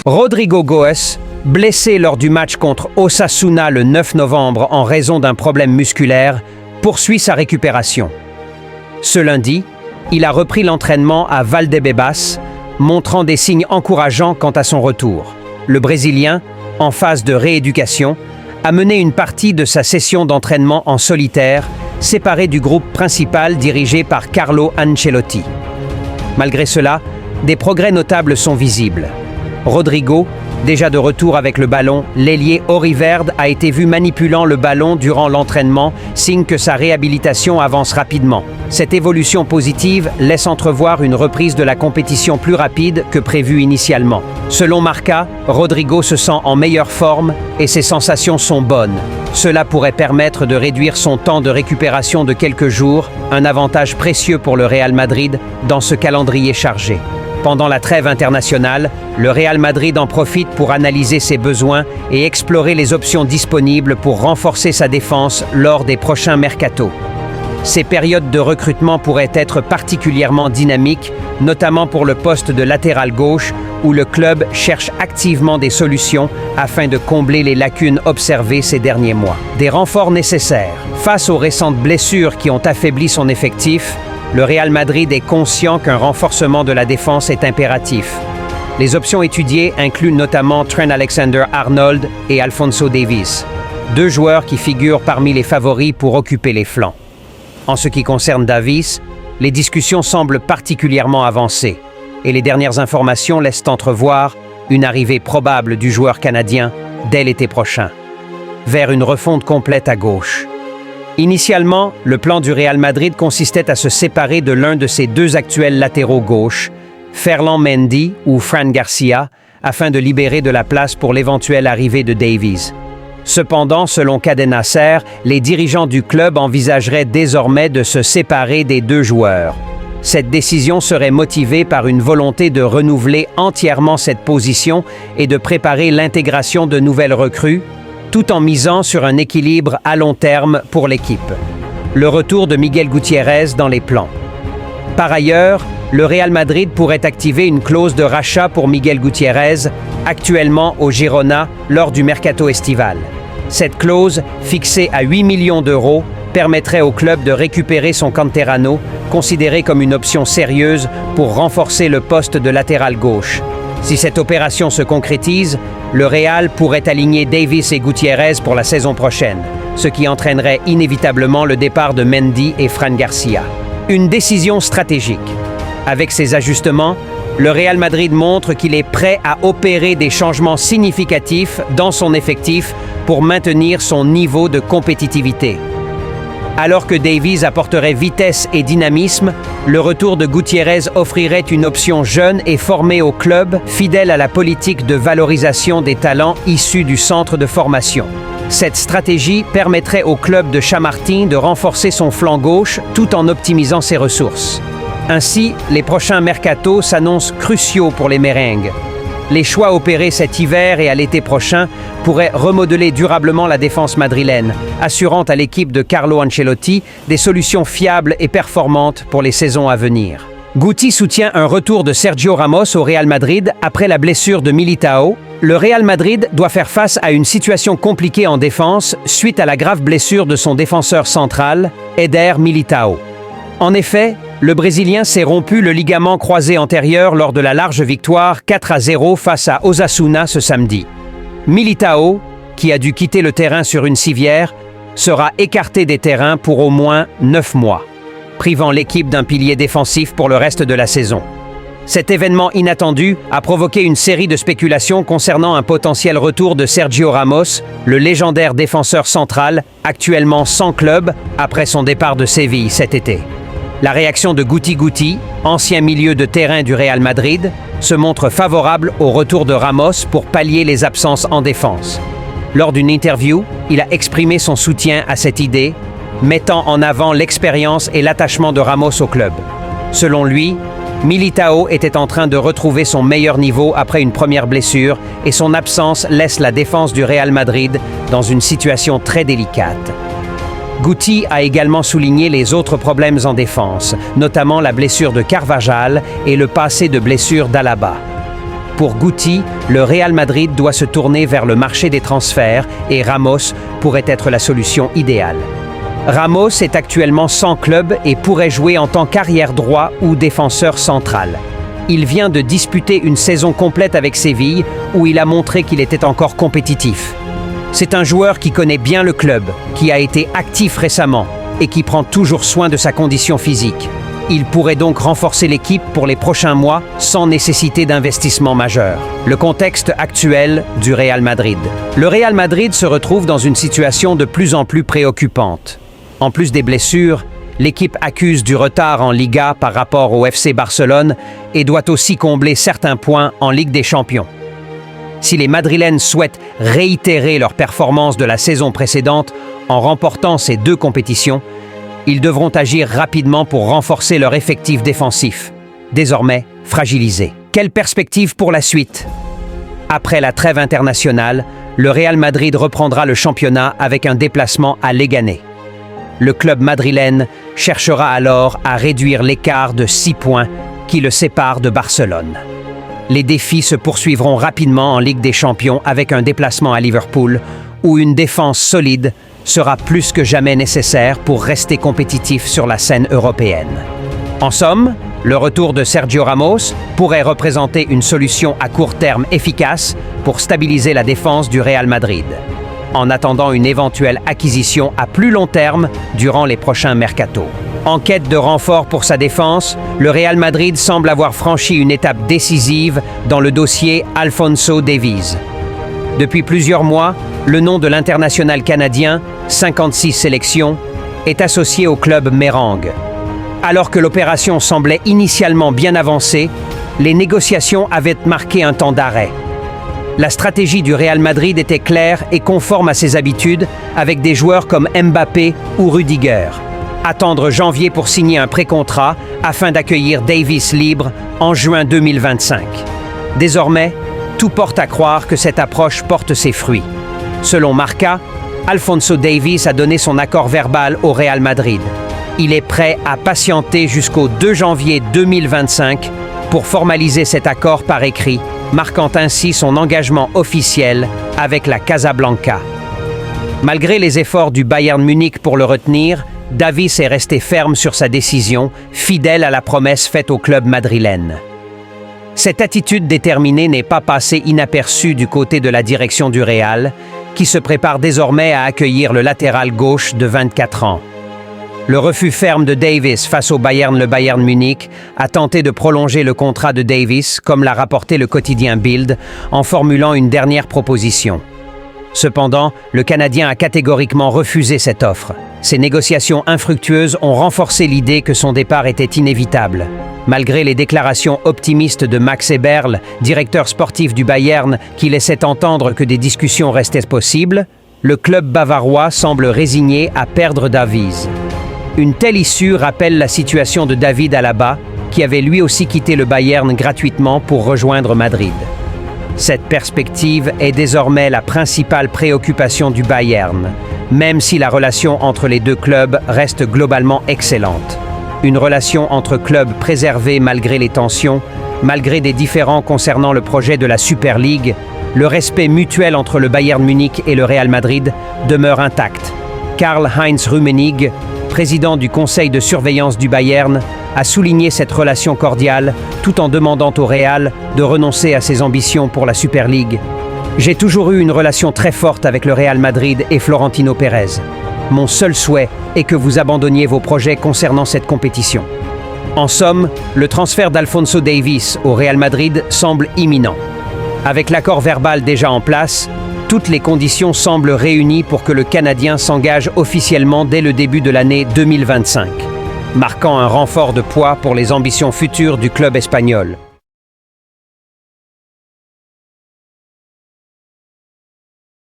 Rodrigo Goes, blessé lors du match contre Osasuna le 9 novembre en raison d'un problème musculaire, poursuit sa récupération. Ce lundi, il a repris l'entraînement à Valdebebas, montrant des signes encourageants quant à son retour. Le Brésilien, en phase de rééducation, a mené une partie de sa session d'entraînement en solitaire, séparé du groupe principal dirigé par Carlo Ancelotti. Malgré cela, des progrès notables sont visibles. Rodrigo, déjà de retour avec le ballon, l'ailier Oriverde a été vu manipulant le ballon durant l'entraînement, signe que sa réhabilitation avance rapidement. Cette évolution positive laisse entrevoir une reprise de la compétition plus rapide que prévu initialement. Selon Marca, Rodrigo se sent en meilleure forme et ses sensations sont bonnes. Cela pourrait permettre de réduire son temps de récupération de quelques jours, un avantage précieux pour le Real Madrid dans ce calendrier chargé. Pendant la trêve internationale, le Real Madrid en profite pour analyser ses besoins et explorer les options disponibles pour renforcer sa défense lors des prochains mercatos. Ces périodes de recrutement pourraient être particulièrement dynamiques, notamment pour le poste de latéral gauche, où le club cherche activement des solutions afin de combler les lacunes observées ces derniers mois. Des renforts nécessaires. Face aux récentes blessures qui ont affaibli son effectif, le Real Madrid est conscient qu'un renforcement de la défense est impératif. Les options étudiées incluent notamment Trent Alexander-Arnold et Alphonso Davies, deux joueurs qui figurent parmi les favoris pour occuper les flancs. En ce qui concerne Davies, les discussions semblent particulièrement avancées et les dernières informations laissent entrevoir une arrivée probable du joueur canadien dès l'été prochain, vers une refonte complète à gauche. Initialement, le plan du Real Madrid consistait à se séparer de l'un de ses deux actuels latéraux gauche, Ferland Mendy ou Fran Garcia, afin de libérer de la place pour l'éventuelle arrivée de Davies. Cependant, selon Cadena Ser, les dirigeants du club envisageraient désormais de se séparer des deux joueurs. Cette décision serait motivée par une volonté de renouveler entièrement cette position et de préparer l'intégration de nouvelles recrues, tout en misant sur un équilibre à long terme pour l'équipe. Le retour de Miguel Gutiérrez dans les plans. Par ailleurs, le Real Madrid pourrait activer une clause de rachat pour Miguel Gutiérrez, actuellement au Girona, lors du mercato estival. Cette clause, fixée à 8 millions d'euros, permettrait au club de récupérer son canterano, considéré comme une option sérieuse pour renforcer le poste de latéral gauche. Si cette opération se concrétise, le Real pourrait aligner Davies et Gutiérrez pour la saison prochaine, ce qui entraînerait inévitablement le départ de Mendy et Fran Garcia. Une décision stratégique. Avec ces ajustements, le Real Madrid montre qu'il est prêt à opérer des changements significatifs dans son effectif pour maintenir son niveau de compétitivité. Alors que Davies apporterait vitesse et dynamisme, le retour de Gutiérrez offrirait une option jeune et formée au club, fidèle à la politique de valorisation des talents issus du centre de formation. Cette stratégie permettrait au club de Chamartín de renforcer son flanc gauche tout en optimisant ses ressources. Ainsi, les prochains mercatos s'annoncent cruciaux pour les merengues. Les choix opérés cet hiver et à l'été prochain pourraient remodeler durablement la défense madrilène, assurant à l'équipe de Carlo Ancelotti des solutions fiables et performantes pour les saisons à venir. Guti soutient un retour de Sergio Ramos au Real Madrid après la blessure de Militao. Le Real Madrid doit faire face à une situation compliquée en défense suite à la grave blessure de son défenseur central, Eder Militao. En effet, le Brésilien s'est rompu le ligament croisé antérieur lors de la large victoire 4-0 face à Osasuna ce samedi. Militao, qui a dû quitter le terrain sur une civière, sera écarté des terrains pour au moins 9 mois, privant l'équipe d'un pilier défensif pour le reste de la saison. Cet événement inattendu a provoqué une série de spéculations concernant un potentiel retour de Sergio Ramos, le légendaire défenseur central, actuellement sans club après son départ de Séville cet été. La réaction de Guti, ancien milieu de terrain du Real Madrid, se montre favorable au retour de Ramos pour pallier les absences en défense. Lors d'une interview, il a exprimé son soutien à cette idée, mettant en avant l'expérience et l'attachement de Ramos au club. Selon lui, Militao était en train de retrouver son meilleur niveau après une première blessure et son absence laisse la défense du Real Madrid dans une situation très délicate. Guti a également souligné les autres problèmes en défense, notamment la blessure de Carvajal et le passé de blessure d'Alaba. Pour Guti, le Real Madrid doit se tourner vers le marché des transferts et Ramos pourrait être la solution idéale. Ramos est actuellement sans club et pourrait jouer en tant qu'arrière droit ou défenseur central. Il vient de disputer une saison complète avec Séville où il a montré qu'il était encore compétitif. C'est un joueur qui connaît bien le club, qui a été actif récemment et qui prend toujours soin de sa condition physique. Il pourrait donc renforcer l'équipe pour les prochains mois sans nécessité d'investissement majeur. Le contexte actuel du Real Madrid. Le Real Madrid se retrouve dans une situation de plus en plus préoccupante. En plus des blessures, l'équipe accuse du retard en Liga par rapport au FC Barcelone et doit aussi combler certains points en Ligue des Champions. Si les Madrilènes souhaitent réitérer leur performance de la saison précédente en remportant ces deux compétitions, ils devront agir rapidement pour renforcer leur effectif défensif, désormais fragilisé. Quelle perspective pour la suite? Après la trêve internationale, le Real Madrid reprendra le championnat avec un déplacement à Leganés. Le club madrilène cherchera alors à réduire l'écart de 6 points qui le sépare de Barcelone. Les défis se poursuivront rapidement en Ligue des Champions avec un déplacement à Liverpool où une défense solide sera plus que jamais nécessaire pour rester compétitif sur la scène européenne. En somme, le retour de Sergio Ramos pourrait représenter une solution à court terme efficace pour stabiliser la défense du Real Madrid, en attendant une éventuelle acquisition à plus long terme durant les prochains mercatos. En quête de renfort pour sa défense, le Real Madrid semble avoir franchi une étape décisive dans le dossier Alphonso Davies. Depuis plusieurs mois, le nom de l'international canadien, 56 sélections, est associé au club Merengue. Alors que l'opération semblait initialement bien avancée, les négociations avaient marqué un temps d'arrêt. La stratégie du Real Madrid était claire et conforme à ses habitudes avec des joueurs comme Mbappé ou Rudiger. Attendre janvier pour signer un pré-contrat afin d'accueillir Davies libre en juin 2025. Désormais, tout porte à croire que cette approche porte ses fruits. Selon Marca, Alphonso Davies a donné son accord verbal au Real Madrid. Il est prêt à patienter jusqu'au 2 janvier 2025 pour formaliser cet accord par écrit, marquant ainsi son engagement officiel avec la Casablanca. Malgré les efforts du Bayern Munich pour le retenir, Davies est resté ferme sur sa décision, fidèle à la promesse faite au club madrilène. Cette attitude déterminée n'est pas passée inaperçue du côté de la direction du Real, qui se prépare désormais à accueillir le latéral gauche de 24 ans. Le refus ferme de Davies face au Bayern, le Bayern Munich, a tenté de prolonger le contrat de Davies, comme l'a rapporté le quotidien Bild, en formulant une dernière proposition. Cependant, le Canadien a catégoriquement refusé cette offre. Ces négociations infructueuses ont renforcé l'idée que son départ était inévitable. Malgré les déclarations optimistes de Max Eberl, directeur sportif du Bayern, qui laissait entendre que des discussions restaient possibles, le club bavarois semble résigné à perdre Davies. Une telle issue rappelle la situation de David Alaba, qui avait lui aussi quitté le Bayern gratuitement pour rejoindre Madrid. Cette perspective est désormais la principale préoccupation du Bayern, même si la relation entre les deux clubs reste globalement excellente. Une relation entre clubs préservée malgré les tensions, malgré des différends concernant le projet de la Super League, le respect mutuel entre le Bayern Munich et le Real Madrid demeure intact. Karl-Heinz Rummenigge, président du conseil de surveillance du Bayern, a souligné cette relation cordiale tout en demandant au Real de renoncer à ses ambitions pour la Super League. « J'ai toujours eu une relation très forte avec le Real Madrid et Florentino Pérez. Mon seul souhait est que vous abandonniez vos projets concernant cette compétition. » En somme, le transfert d'Alphonso Davies au Real Madrid semble imminent. Avec l'accord verbal déjà en place, toutes les conditions semblent réunies pour que le Canadien s'engage officiellement dès le début de l'année 2025, marquant un renfort de poids pour les ambitions futures du club espagnol.